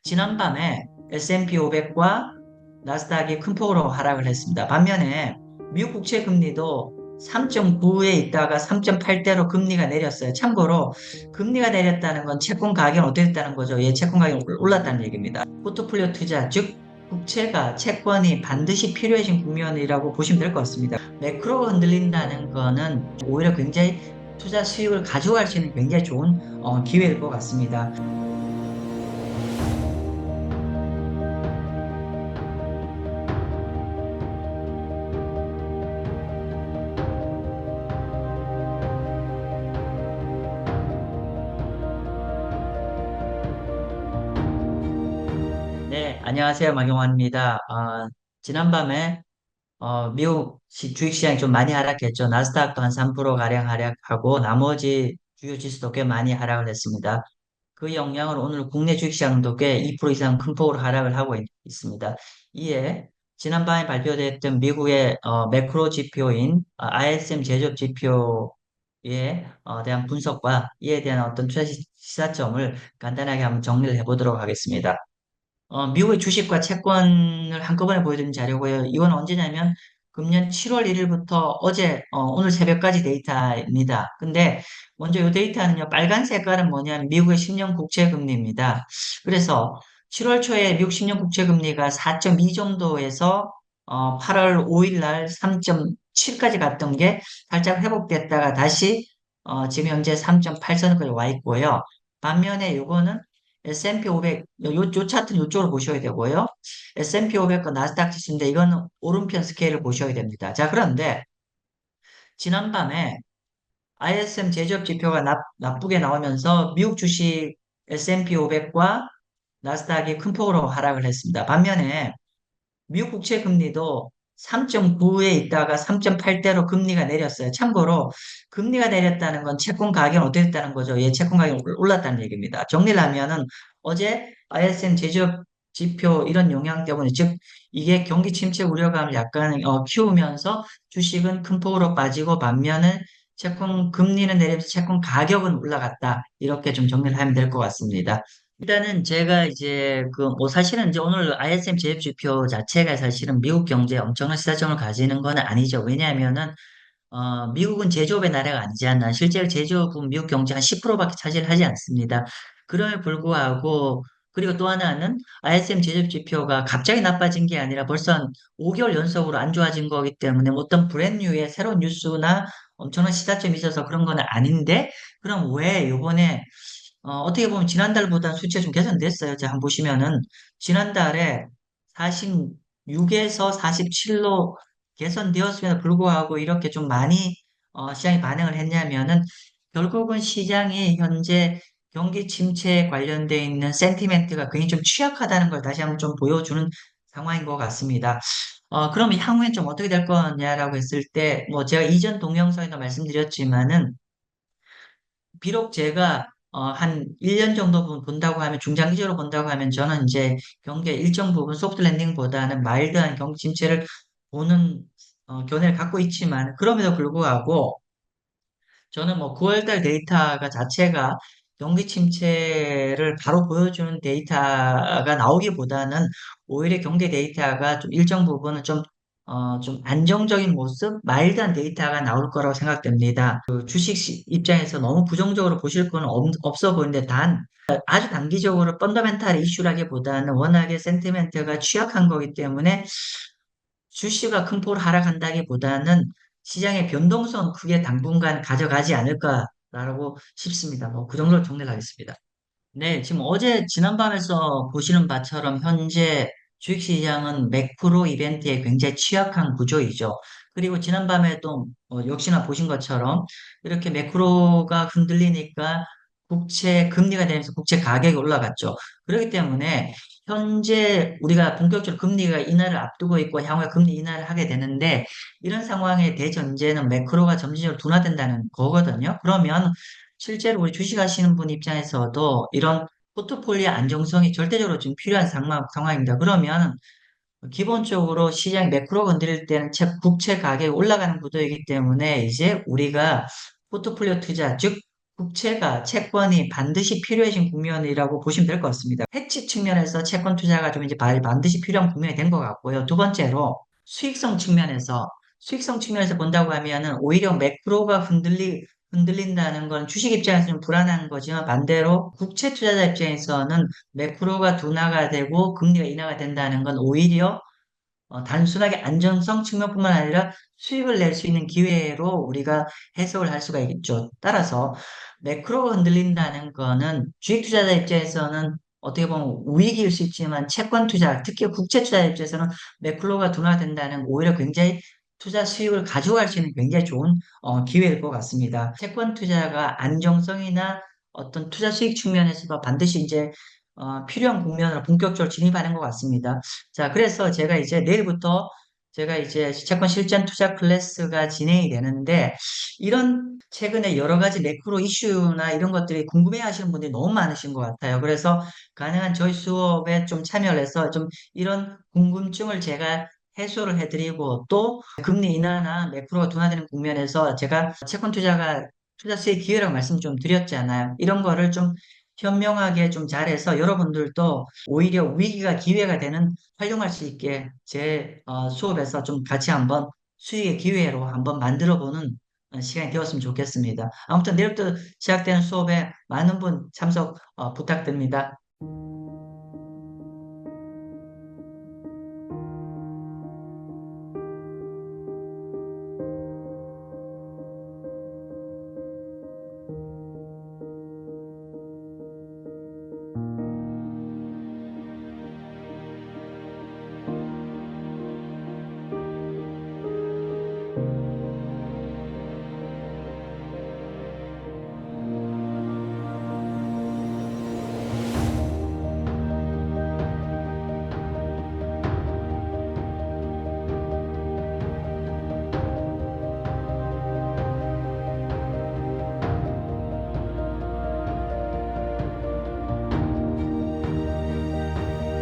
지난밤에 S&P 500과 나스닥이 큰 폭으로 하락을 했습니다. 반면에 미국 국채 금리도 3.9에 있다가 3.8대로 금리가 내렸어요. 참고로 금리가 내렸다는 건 채권 가격이 어떻게 됐다는 거죠? 예, 채권 가격이 올랐다는 얘기입니다. 포트폴리오 투자, 즉 국채가 채권이 반드시 필요해진 국면이라고 보시면 될 것 같습니다. 매크로가 흔들린다는 거는 오히려 굉장히 투자 수익을 가져갈 수 있는 굉장히 좋은 기회일 것 같습니다. 네, 안녕하세요. 박용환입니다. 지난밤에 미국 주식시장이 좀 많이 하락했죠. 나스닥도 한 3%가량 하락하고 나머지 주요 지수도 꽤 많이 하락을 했습니다. 그 영향으로 오늘 국내 주식시장도 꽤 2% 이상 큰 폭으로 하락을 하고 있습니다. 이에 지난밤에 발표됐던 미국의 매크로 지표인 ISM 제조업 지표에 대한 분석과 이에 대한 어떤 투자 시사점을 간단하게 한번 정리를 해보도록 하겠습니다. 미국의 주식과 채권을 한꺼번에 보여드린 자료고요. 이건 언제냐면 금년 7월 1일부터 오늘 새벽까지 데이터입니다. 근데 먼저 이 데이터는요, 빨간 색깔은 뭐냐면 미국의 10년 국채 금리입니다. 그래서 7월 초에 미국 10년 국채 금리가 4.2 정도에서 8월 5일 날 3.7까지 갔던 게 살짝 회복됐다가 다시 지금 현재 3.8선까지 와 있고요. 반면에 요거는 S&P 500, 요 차트는 이쪽으로 보셔야 되고요. S&P 500과 나스닥 지수인데 이거는 오른편 스케일을 보셔야 됩니다. 자, 그런데 지난밤에 ISM 제조업 지표가 나쁘게 나오면서 미국 주식 S&P 500과 나스닥이 큰 폭으로 하락을 했습니다. 반면에 미국 국채 금리도 3.9에 있다가 3.8대로 금리가 내렸어요. 참고로 금리가 내렸다는 건 채권 가격이 어떻게 됐다는 거죠? 예, 채권 가격이 올랐다는 얘기입니다. 정리를 하면은 어제 ISM 제조업 지표 이런 영향 때문에 즉 이게 경기 침체 우려감을 약간 키우면서 주식은 큰 폭으로 빠지고 반면에 채권 금리는 내리면서 채권 가격은 올라갔다. 이렇게 좀 정리를 하면 될 것 같습니다. 일단은 제가 이제 뭐 사실은 이제 오늘 ISM 제입지표 자체가 사실은 미국 경제에 엄청난 시사점을 가지는 건 아니죠. 왜냐하면은 미국은 제조업의 나라가 아니지 않나. 실제로 제조업은 미국 경제 한 10%밖에 차지하지 않습니다. 그럼에 불구하고 그리고 또 하나는 ISM 제조업 지표가 갑자기 나빠진 게 아니라 벌써 한 5개월 연속으로 안 좋아진 거기 때문에 어떤 브랜뉴의 새로운 뉴스나 엄청난 시사점이 있어서 그런 건 아닌데 그럼 왜 요번에 어떻게 보면 지난달보다 수치가 좀 개선됐어요. 자, 한번 보시면은, 지난달에 46에서 47로 개선되었음에도 불구하고 이렇게 좀 많이, 시장이 반응을 했냐면은, 결국은 시장이 현재 경기 침체에 관련돼 있는 센티멘트가 굉장히 좀 취약하다는 걸 다시 한번 좀 보여주는 상황인 것 같습니다. 그럼 향후엔 좀 어떻게 될 거냐라고 했을 때, 뭐 제가 이전 동영상에도 말씀드렸지만은, 비록 제가 한 1년 정도 본다고 하면 중장기적으로 본다고 하면 저는 이제 경기의 일정 부분 소프트 랜딩보다는 마일드한 경기 침체를 보는 견해를 갖고 있지만 그럼에도 불구하고 저는 뭐 9월달 데이터가 자체가 경기 침체를 바로 보여주는 데이터가 나오기보다는 오히려 경기 데이터가 좀 일정 부분은 좀 안정적인 모습, 마일드한 데이터가 나올 거라고 생각됩니다. 그 주식 입장에서 너무 부정적으로 보실 건 없어 보이는데 아주 단기적으로 펀더멘탈 이슈라기보다는 워낙에 센티멘트가 취약한 거기 때문에 주시가 큰 폭으로 하락한다기보다는 시장의 변동성 크게 당분간 가져가지 않을까라고 싶습니다. 뭐 그 정도로 정리를 하겠습니다. 네, 지금 어제 지난밤에서 보시는 바처럼 현재 주식시장은 매크로 이벤트에 굉장히 취약한 구조이죠. 그리고 지난밤에도 역시나 보신 것처럼 이렇게 매크로가 흔들리니까 국채 금리가 되면서 국채 가격이 올라갔죠. 그렇기 때문에 현재 우리가 본격적으로 금리가 인하를 앞두고 있고 향후에 금리 인하를 하게 되는데 이런 상황의 대전제는 매크로가 점진적으로 둔화된다는 거거든요. 그러면 실제로 우리 주식하시는 분 입장에서도 이런 포트폴리오 안정성이 절대적으로 지금 필요한 상황입니다. 그러면 기본적으로 시장 매크로 건드릴 때는 국채 가격이 올라가는 구도이기 때문에 이제 우리가 포트폴리오 투자, 즉 국채가 채권이 반드시 필요해진 국면이라고 보시면 될 것 같습니다. 해치 측면에서 채권 투자가 좀 이제 반드시 필요한 국면이 된 것 같고요. 두 번째로 수익성 측면에서 본다고 하면은 오히려 매크로가 흔들린다는 건 주식 입장에서 좀 불안한 거지만 반대로 국채 투자자 입장에서는 매크로가 둔화가 되고 금리가 인하가 된다는 건 오히려 단순하게 안전성 측면뿐만 아니라 수익을 낼 수 있는 기회로 우리가 해석을 할 수가 있겠죠. 따라서 매크로가 흔들린다는 거는 주식 투자자 입장에서는 어떻게 보면 우익일 수 있지만 채권 투자, 특히 국채 투자 입장에서는 매크로가 둔화된다는 오히려 굉장히 투자 수익을 가져갈 수 있는 굉장히 좋은 기회일 것 같습니다. 채권 투자가 안정성이나 어떤 투자 수익 측면에서 반드시 이제 필요한 국면으로 본격적으로 진입하는 것 같습니다. 자, 그래서 제가 이제 채권 실전 투자 클래스가 진행이 되는데, 이런 최근에 여러 가지 매크로 이슈나 이런 것들이 궁금해 하시는 분들이 너무 많으신 것 같아요. 그래서 가능한 저희 수업에 좀 참여를 해서 좀 이런 궁금증을 제가 해소를 해드리고 또 금리 인하나 매크로가 둔화되는 국면에서 제가 채권 투자 수익 기회라고 말씀 좀 드렸잖아요. 이런 거를 좀 현명하게 좀 잘해서 여러분들도 오히려 위기가 기회가 되는 활용할 수 있게 제 수업에서 좀 같이 한번 수익의 기회로 한번 만들어 보는 시간이 되었으면 좋겠습니다. 아무튼 내일부터 시작되는 수업에 많은 분 참석 부탁드립니다.